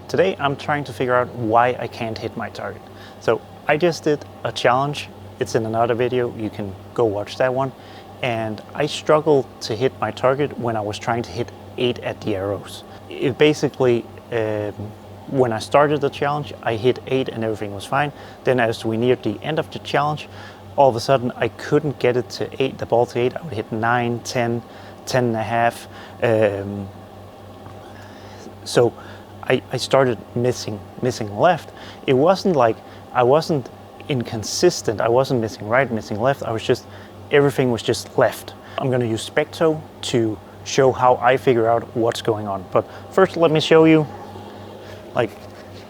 Today I'm trying to figure out why I can't hit my target. So I just did a challenge. It's in another video, you can go watch that one. And I struggled to hit my target when I was trying to hit 8 at the arrows. It basically, when I started the challenge, I hit 8 and everything was fine. Then as we neared the end of the challenge, all of a sudden I couldn't get it to 8, the ball to 8. I would hit 9, 10, 10 and a half. So I started missing left. It wasn't like I wasn't inconsistent. I wasn't missing right, missing left. I was just, everything was just left. I'm gonna use Specto to show how I figure out what's going on. But first let me show you, like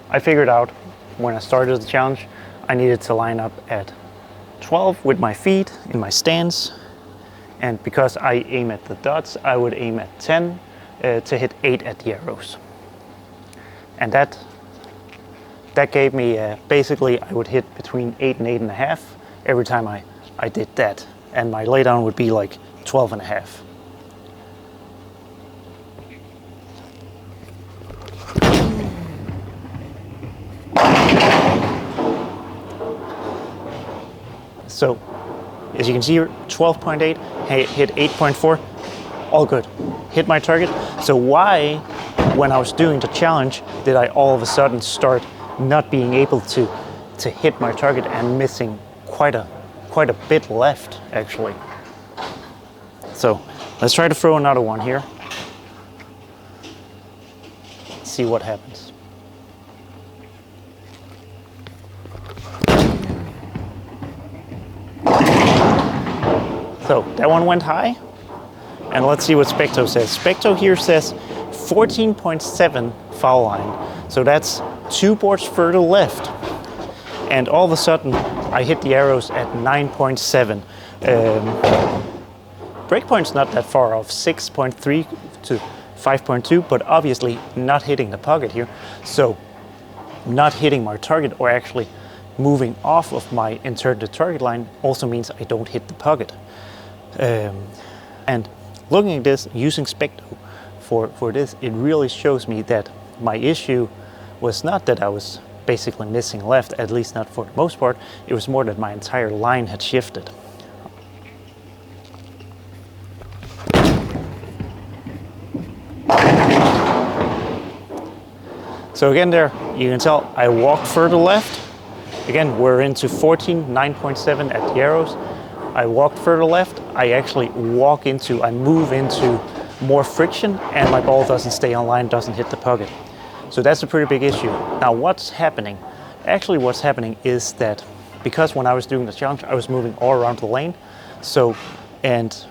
I figured out when I started the challenge, I needed to line up at 12 with my feet in my stance. And because I aim at the dots, I would aim at 10 to hit 8 at the arrows. And that gave me, basically I would hit between 8 and 8.5 every time I did that. And my laydown would be like 12.5. So, as you can see here, 12.8, hit 8.4, all good. Hit my target. So why, when I was doing the challenge, did I all of a sudden start not being able to hit my target and missing quite a bit left, actually? So let's try to throw another one here. See what happens. So that one went high, and let's see what Specto says. Specto here says 14.7 foul line, so that's 2 boards further left. And all of a sudden, I hit the arrows at 9.7. Breakpoint's not that far off, 6.3 to 5.2, but obviously not hitting the pocket here. So not hitting my target, or actually moving off of my intended target line, also means I don't hit the pocket. And looking at this, using Specto for this, it really shows me that my issue was not that I was basically missing left, at least not for the most part. It was more that my entire line had shifted. So again there, you can tell I walked further left. Again, we're into 14, 9.7 at the arrows. I walked further left, I actually I move into more friction, and my ball doesn't stay on line, doesn't hit the pocket. So that's a pretty big issue. Now what's happening? Actually what's happening is that because when I was doing the challenge, I was moving all around the lane. So, and some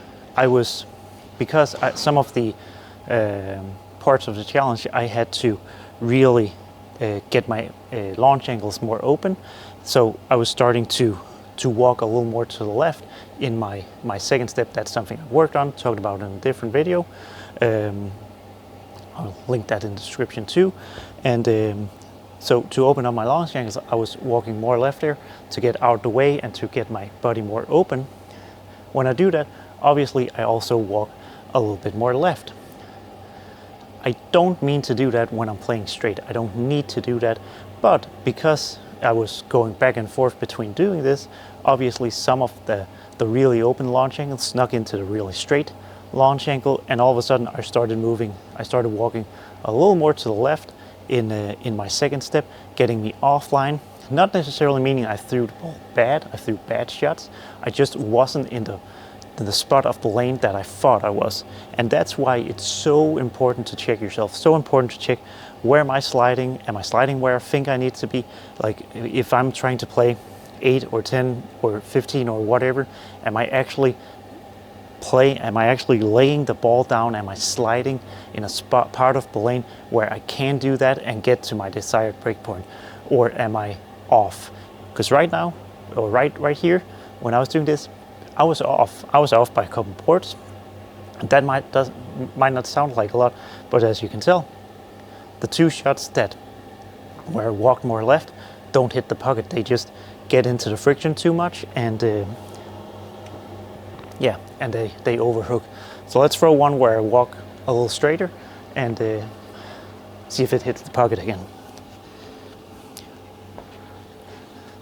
of the parts of the challenge, I had to really get my launch angles more open. So I was starting to walk a little more to the left in my second step. That's something I've worked on, talked about in a different video. I'll link that in the description too. And so to open up my launch angles, I was walking more left there to get out the way and to get my body more open. When I do that, obviously I also walk a little bit more left. I don't mean to do that when I'm playing straight. I don't need to do that, but because I was going back and forth between doing this, obviously some of the really open launch angles snuck into the really straight launch angle, and all of a sudden I started walking a little more to the left in my second step, getting me offline. Not necessarily meaning I threw the ball bad, I threw bad shots. I just wasn't in the spot of the lane that I thought I was. And that's why it's so important to check yourself, so important to check, where am I sliding where I think I need to be? Like if I'm trying to play 8 or 10 or 15 or whatever, am I actually laying the ball down? Am I sliding in a part of the lane where I can do that and get to my desired breakpoint? Or am I off? Because right now, or right here, when I was doing this, I was off by a couple boards. That might not sound like a lot, but as you can tell, the 2 shots that where I walked more left don't hit the pocket. They just get into the friction too much, and yeah, and they overhook. So let's throw one where I walk a little straighter and see if it hits the pocket again.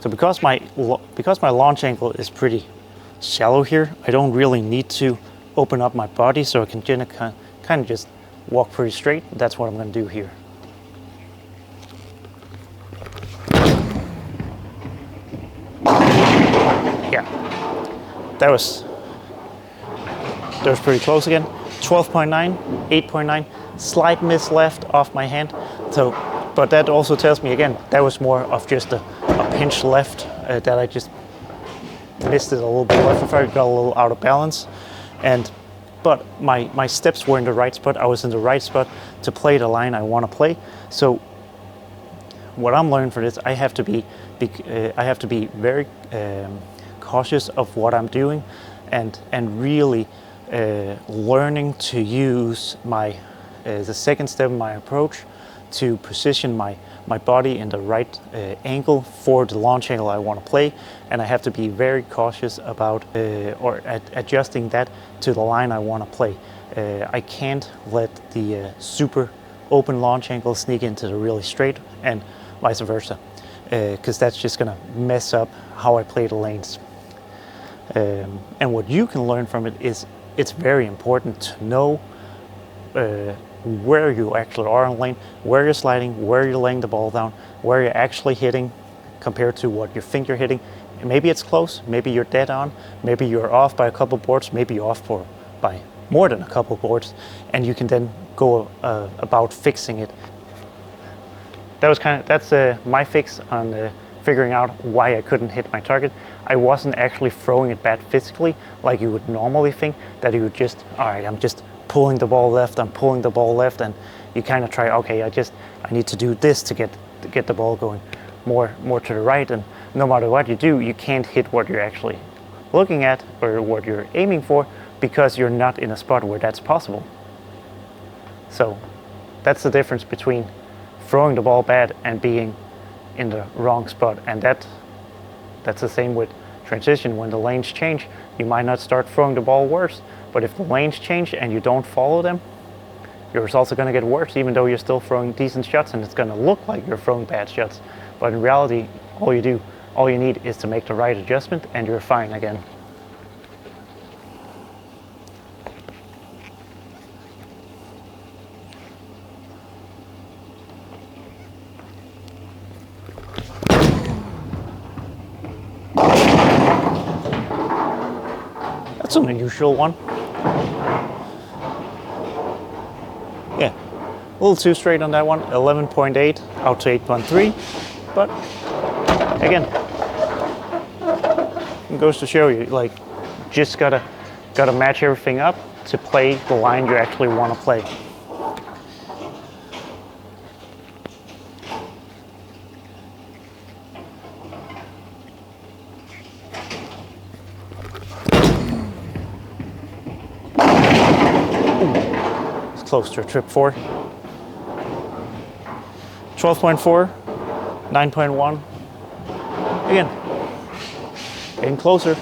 So because my launch angle is pretty shallow here, I don't really need to open up my body, so I can kind of just walk pretty straight. That's what I'm going to do here. Yeah, that was pretty close again. 12.9, 8.9, slight miss left off my hand. So, but that also tells me again, that was more of just a pinch left that I just missed it a little bit left. I got a little out of balance, but my steps were in the right spot. I was in the right spot to play the line I want to play. So what I'm learning for this, I have to be very cautious of what I'm doing, and really learning to use the second step in my approach to position my body in the right angle for the launch angle I want to play, and I have to be very cautious about adjusting that to the line I want to play. I can't let the super open launch angle sneak into the really straight, and vice versa, because that's just going to mess up how I play the lanes. And what you can learn from it is it's very important to know where you actually are on the lane, where you're sliding, where you're laying the ball down, where you're actually hitting compared to what you think you're hitting. Maybe it's close, maybe you're dead on, maybe you're off by a couple boards, maybe you're off by more than a couple boards, and you can then go about fixing it. That's my fix on figuring out why I couldn't hit my target. I wasn't actually throwing it bad physically like you would normally think, that you would just, all right, I'm just pulling the ball left, and you kind of try, okay, I need to do this to get the ball going more to the right, and no matter what you do, you can't hit what you're actually looking at or what you're aiming for, because you're not in a spot where that's possible. So that's the difference between throwing the ball bad and being in the wrong spot, and that's the same with transition. When the lanes change, you might not start throwing the ball worse, but if the lanes change and you don't follow them, your results are going to get worse, even though you're still throwing decent shots, and it's going to look like you're throwing bad shots. But in reality, all you need is to make the right adjustment, and you're fine again. That's an unusual one. Yeah, a little too straight on that one. 11.8 out to 8.3, but again, it goes to show you, like, just gotta match everything up to play the line you actually want to play. Close to a trip 4. 12.4, 9.1. Again, getting closer.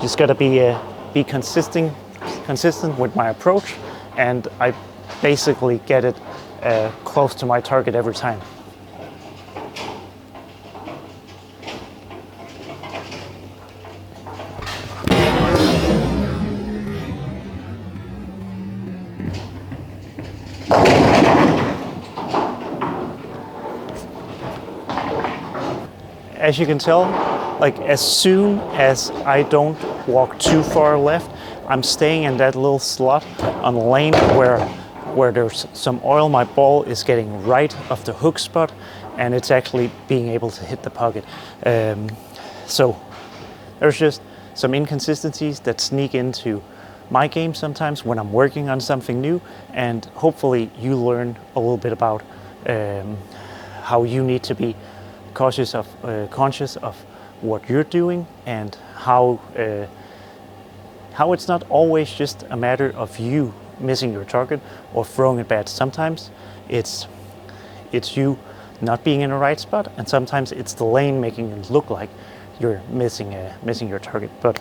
Just gotta be consistent with my approach, and I basically get it close to my target every time. As you can tell, like, as soon as I don't walk too far left, I'm staying in that little slot on the lane where there's some oil. My ball is getting right of the hook spot, and it's actually being able to hit the pocket. So there's just some inconsistencies that sneak into my game sometimes when I'm working on something new, and hopefully you learn a little bit about how you need to be conscious of what you're doing, and how it's not always just a matter of you missing your target or throwing it bad. Sometimes it's you not being in the right spot, and sometimes it's the lane making it look like you're missing your target. But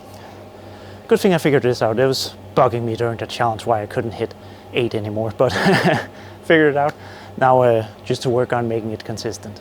good thing I figured this out. It was bugging me during the challenge why I couldn't hit 8 anymore, but figured it out. Now just to work on making it consistent.